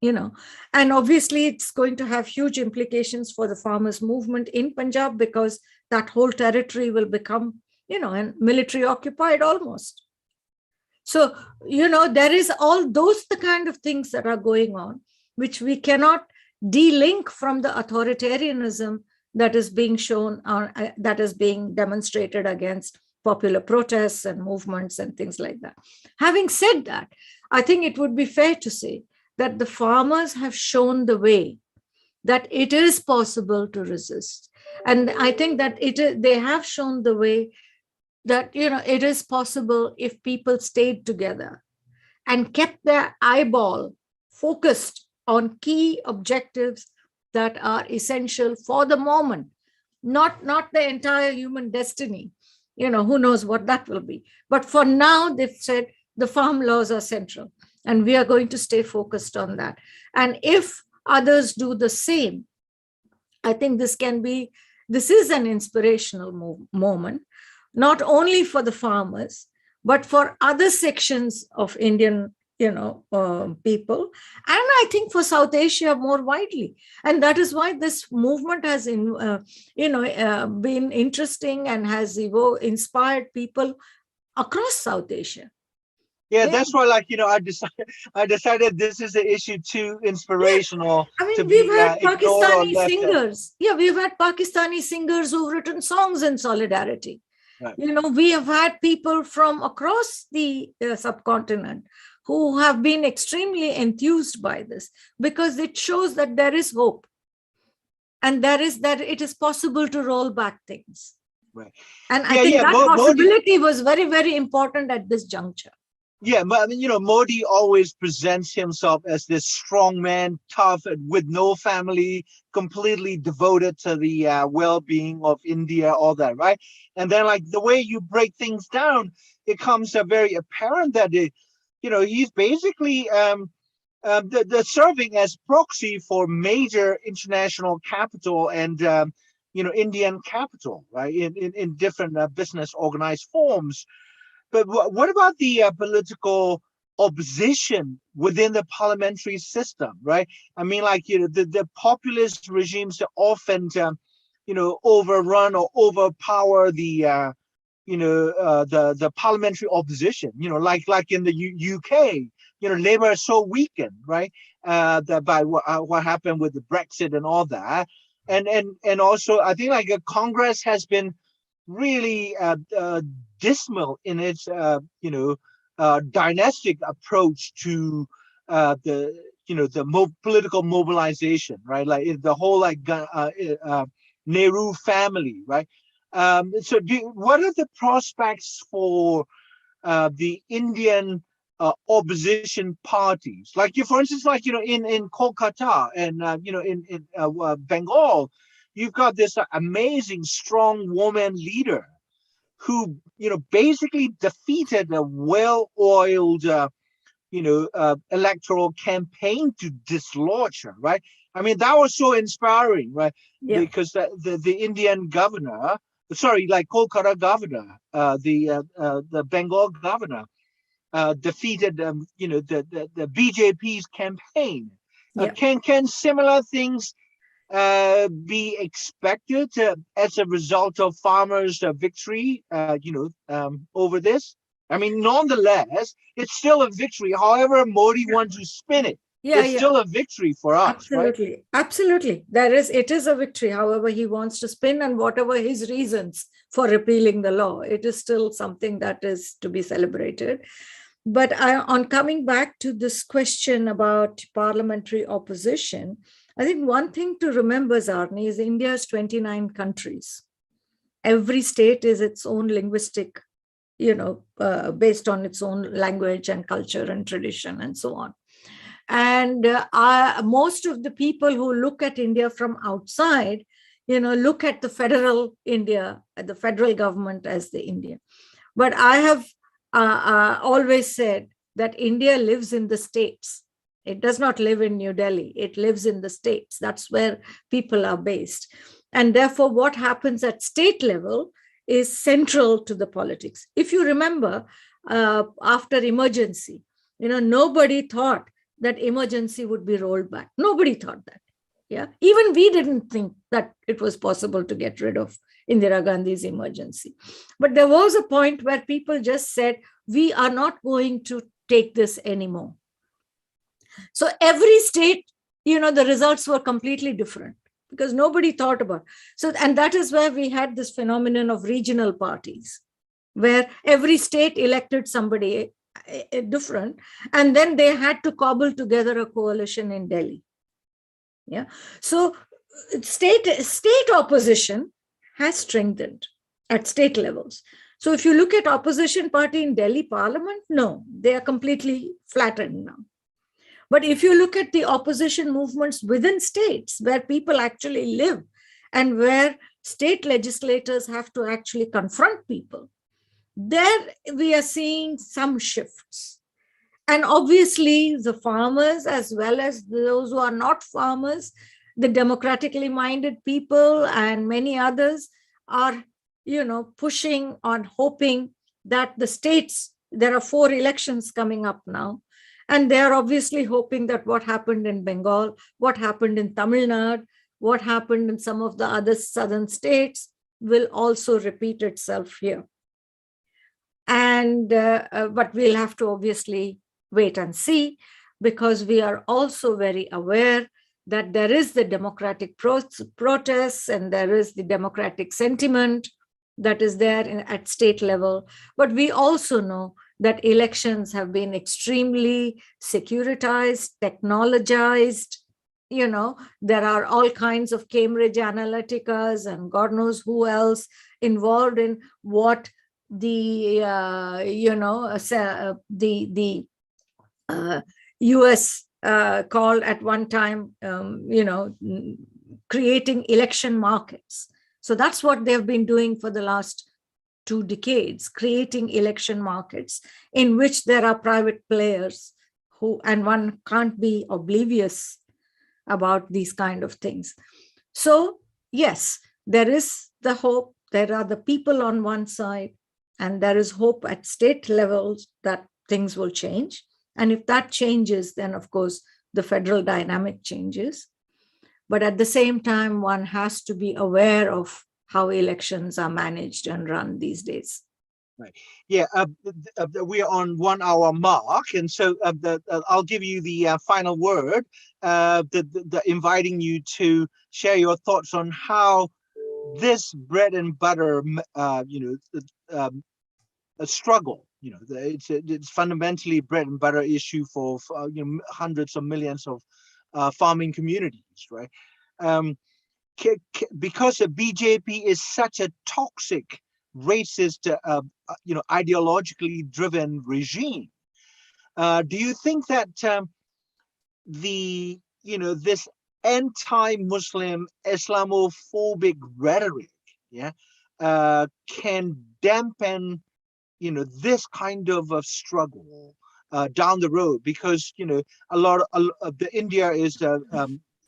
And obviously it's going to have huge implications for the farmers' movement in Punjab, because that whole territory will become, and military occupied almost. So, there is all those the kind of things that are going on, which we cannot de-link from the authoritarianism that is being shown, that is being demonstrated against popular protests and movements and things like that. Having said that, I think it would be fair to say that the farmers have shown the way that it is possible to resist. And I think that they have shown the way that, it is possible if people stayed together and kept their eyeball focused on key objectives that are essential for the moment, not the entire human destiny. Who knows what that will be. But for now, they've said the farm laws are central, and we are going to stay focused on that. And if others do the same, I think this is an inspirational moment, not only for the farmers, but for other sections of Indian, people, and I think for South Asia more widely. And that is why this movement has, been interesting and has inspired people across South Asia. Yeah, that's why, I decided this is an issue too inspirational. I mean, we've had Pakistani singers. Yeah, we've had Pakistani singers who've written songs in solidarity. Right. We have had people from across the subcontinent who have been extremely enthused by this, because it shows that there is hope, and that it is possible to roll back things. Right. And I think that possibility was very, very important at this juncture. Yeah, but Modi always presents himself as this strong man, tough, with no family, completely devoted to the well-being of India, all that, right? And then, the way you break things down, it comes very apparent that he's basically the serving as proxy for major international capital and Indian capital, right? In different business organized forms. But what about the political opposition within the parliamentary system, right? I mean, the populist regimes that often, overrun or overpower the parliamentary opposition. Like in the UK, Labour is so weakened, right? By what happened with the Brexit and all that, and also I think Congress has been really dismal in its dynastic approach to the political mobilization, right? The whole Nehru family, right? So what are the prospects for the Indian opposition parties? For instance, in Kolkata and in Bengal, you've got this amazing strong woman leader who basically defeated a well-oiled electoral campaign to dislodge her, right? I mean, that was so inspiring, right? Yeah. Because the Indian governor, sorry, like Kolkata governor, the Bengal governor, defeated, the BJP's campaign. Yeah. Can similar things be expected as a result of farmers' victory, over this? I mean, nonetheless, it's still a victory. However Modi wants to spin it, Yeah, it's yeah. still a victory for us, right? Absolutely. Absolutely. It is a victory, however he wants to spin and whatever his reasons for repealing the law. It is still something that is to be celebrated. But on coming back to this question about parliamentary opposition, I think one thing to remember, Zarni, is India's 29 countries. Every state is its own linguistic, based on its own language and culture and tradition and so on. And most of the people who look at India from outside, look at the federal India, the federal government as the India. But I have always said that India lives in the states. It does not live in New Delhi. It lives in the states. That's where people are based. And therefore, what happens at state level is central to the politics. If you remember, after emergency, nobody thought that emergency would be rolled back. Nobody thought that. Yeah, even we didn't think that it was possible to get rid of Indira Gandhi's emergency. But there was a point where people just said, we are not going to take this anymore. So every state, the results were completely different because nobody thought about it. So, and that is where we had this phenomenon of regional parties, where every state elected somebody different, and then they had to cobble together a coalition in Delhi. Yeah. So state opposition has strengthened at state levels. So if you look at opposition party in Delhi Parliament, no, they are completely flattened now. But if you look at the opposition movements within states where people actually live and where state legislators have to actually confront people, there we are seeing some shifts. And obviously the farmers, as well as those who are not farmers, the democratically minded people and many others are, pushing on, hoping that the states, there are 4 elections coming up now, and they are obviously hoping that what happened in Bengal, what happened in Tamil Nadu, what happened in some of the other southern states will also repeat itself here. And but we'll have to obviously wait and see, because we are also very aware that there is the democratic protests and there is the democratic sentiment that is there at state level. But we also know that elections have been extremely securitized, technologized. There are all kinds of Cambridge Analyticas and God knows who else involved in what the US called at one time, creating election markets. So that's what they've been doing for the last 2 decades, creating election markets in which there are private players who, and one can't be oblivious about these kind of things. So yes, there is the hope. There are the people on one side, and there is hope at state levels that things will change. And if that changes, then of course the federal dynamic changes. But at the same time, one has to be aware of how elections are managed and run these days. Right. Yeah, we are on 1 hour mark, and so I'll give you the final word, inviting you to share your thoughts on how this bread and butter, a struggle. It's fundamentally bread and butter issue for hundreds of millions of farming communities, right? Because the BJP is such a toxic, racist, ideologically driven regime. Do you think that this anti-Muslim Islamophobic rhetoric, can dampen, this kind of a struggle down the road, because India is a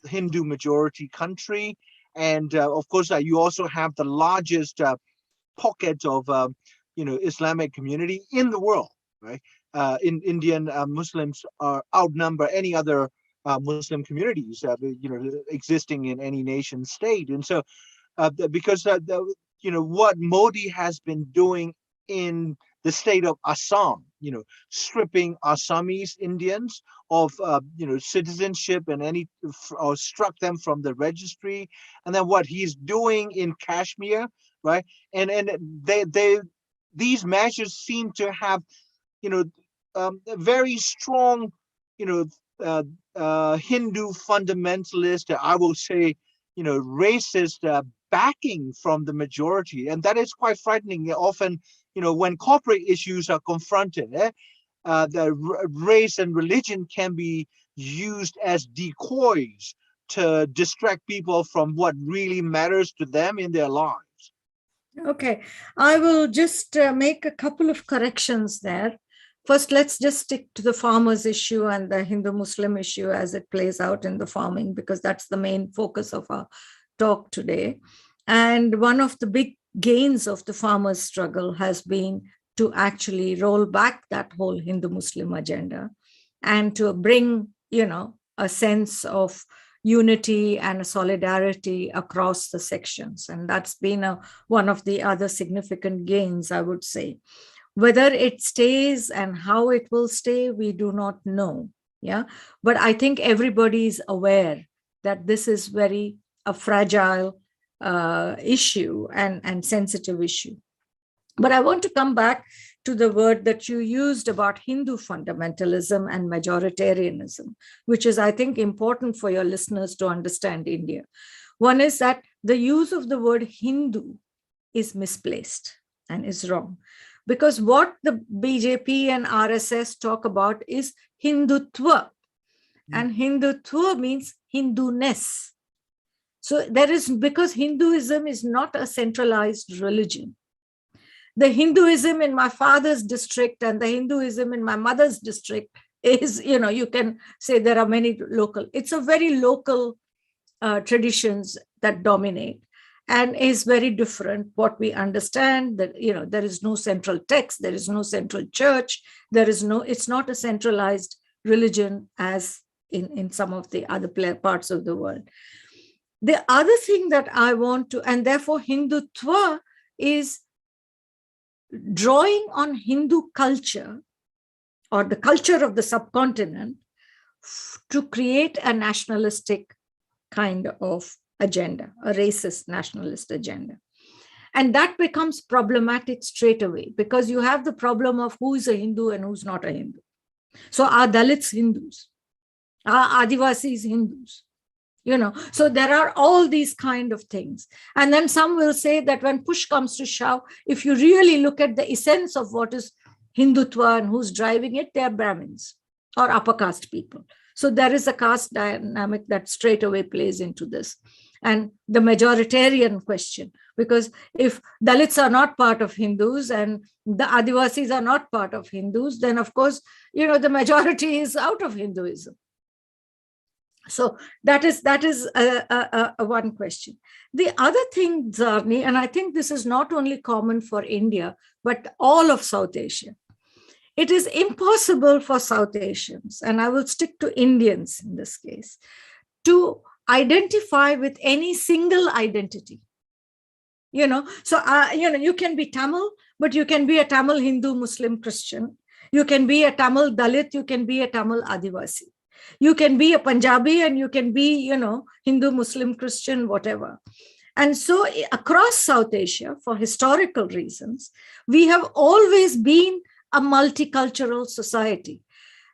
Hindu majority country, and of course you also have the largest pocket of Islamic community in the world, right? In Indian Muslims are outnumber any other Muslim communities existing in any nation state. And so because what Modi has been doing in the state of Assam, stripping Assamese Indians of citizenship and or struck them from the registry, and then what he's doing in Kashmir, right? And these measures seem to have very strong Hindu fundamentalist, I will say, racist backing from the majority, and that is quite frightening. Often, when corporate issues are confronted, the race and religion can be used as decoys to distract people from what really matters to them in their lives. Okay, I will just make a couple of corrections there. First, let's just stick to the farmers issue and the Hindu-Muslim issue as it plays out in the farming, because that's the main focus of our talk today. And one of the big gains of the farmers' struggle has been to actually roll back that whole Hindu-Muslim agenda and to bring, a sense of unity and solidarity across the sections. And that's been one of the other significant gains, I would say. Whether it stays and how it will stay, we do not know. Yeah, but I think everybody is aware that this is a fragile issue and sensitive issue. But I want to come back to the word that you used about Hindu fundamentalism and majoritarianism, which is, I think, important for your listeners to understand India. One is that the use of the word Hindu is misplaced and is wrong, because what the BJP and RSS talk about is Hindutva, and Hindutva means Hinduness. So because Hinduism is not a centralized religion. The Hinduism in my father's district and the Hinduism in my mother's district is, you can say there are many local. It's a very local traditions that dominate and is very different. What we understand that, there is no central text, there is no central church, it's not a centralized religion as in some of the other parts of the world. The other thing that I want to, and therefore Hindutva is drawing on Hindu culture or the culture of the subcontinent to create a nationalistic kind of agenda, a racist nationalist agenda. And that becomes problematic straight away, because you have the problem of who is a Hindu and who's not a Hindu. So are Dalits Hindus? Are Adivasis Hindus? So there are all these kind of things. And then some will say that when push comes to shove, if you really look at the essence of what is Hindutva and who's driving it, they're Brahmins or upper caste people. So there is a caste dynamic that straight away plays into this. And the majoritarian question, because if Dalits are not part of Hindus and the Adivasis are not part of Hindus, then of course, the majority is out of Hinduism. So that is a one question. The other thing, Zarni, and I think this is not only common for India, but all of South Asia. It is impossible for South Asians, and I will stick to Indians in this case, to identify with any single identity. So you can be Tamil, but you can be a Tamil Hindu, Muslim, Christian. You can be a Tamil Dalit, you can be a Tamil Adivasi. You can be a Punjabi and you can be, Hindu, Muslim, Christian, whatever. And so across South Asia, for historical reasons, we have always been a multicultural society.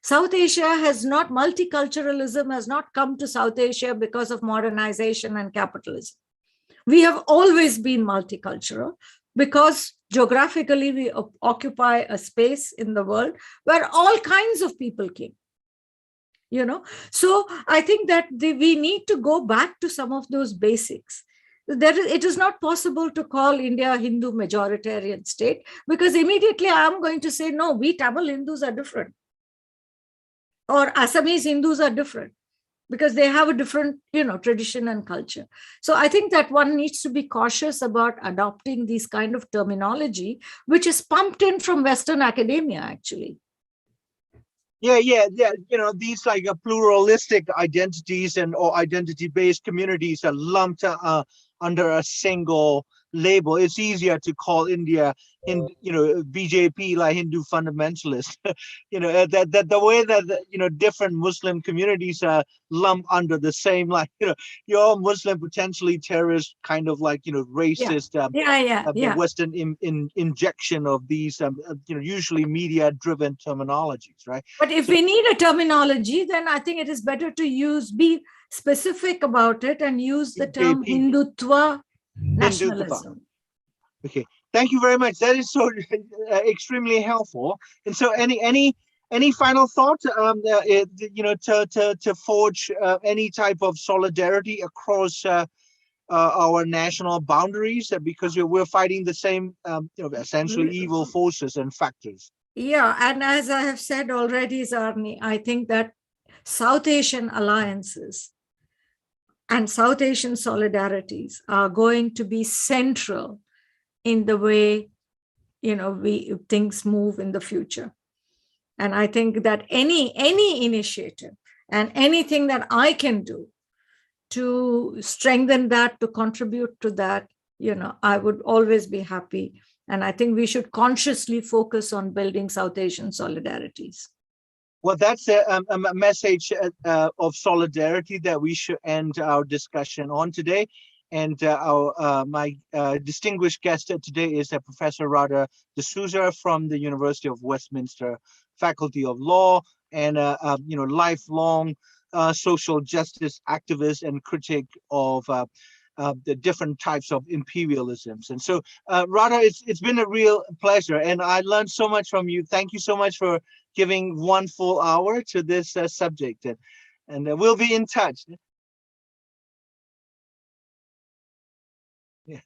Multiculturalism has not come to South Asia because of modernization and capitalism. We have always been multicultural because geographically we occupy a space in the world where all kinds of people came. So I think that we need to go back to some of those basics. It is not possible to call India a Hindu majoritarian state, because immediately I am going to say, no, we Tamil Hindus are different. or Assamese Hindus are different because they have a different, tradition and culture. So I think that one needs to be cautious about adopting these kind of terminology, which is pumped in from Western academia, actually. Yeah. These like pluralistic identities or identity-based communities are lumped under a single label. It's easier to call India in BJP like Hindu fundamentalist. That the way that different Muslim communities are lumped under the same, like you're Muslim potentially terrorist kind of like racist the Western injection of these usually media driven terminologies, right? But if we need a terminology, then I think it is better to be specific about it and use the term Hindutva nationalism. Okay, thank you very much. That is so extremely helpful. And so, any final thought, to forge any type of solidarity across our national boundaries, because we're fighting the same, essentially evil forces and factors. Yeah, and as I have said already, Zarni, I think that South Asian alliances and South Asian solidarities are going to be central in the way, things move in the future. And I think that any initiative and anything that I can do to strengthen that, to contribute to that, I would always be happy. And I think we should consciously focus on building South Asian solidarities. Well, that's a message of solidarity that we should end our discussion on today. And my distinguished guest today is Professor Radha D'Souza from the University of Westminster Faculty of Law, and lifelong social justice activist and critic of the different types of imperialisms. And so, Radha, it's been a real pleasure, and I learned so much from you. Thank you so much for giving 1 full hour to this subject, and we'll be in touch. Yeah.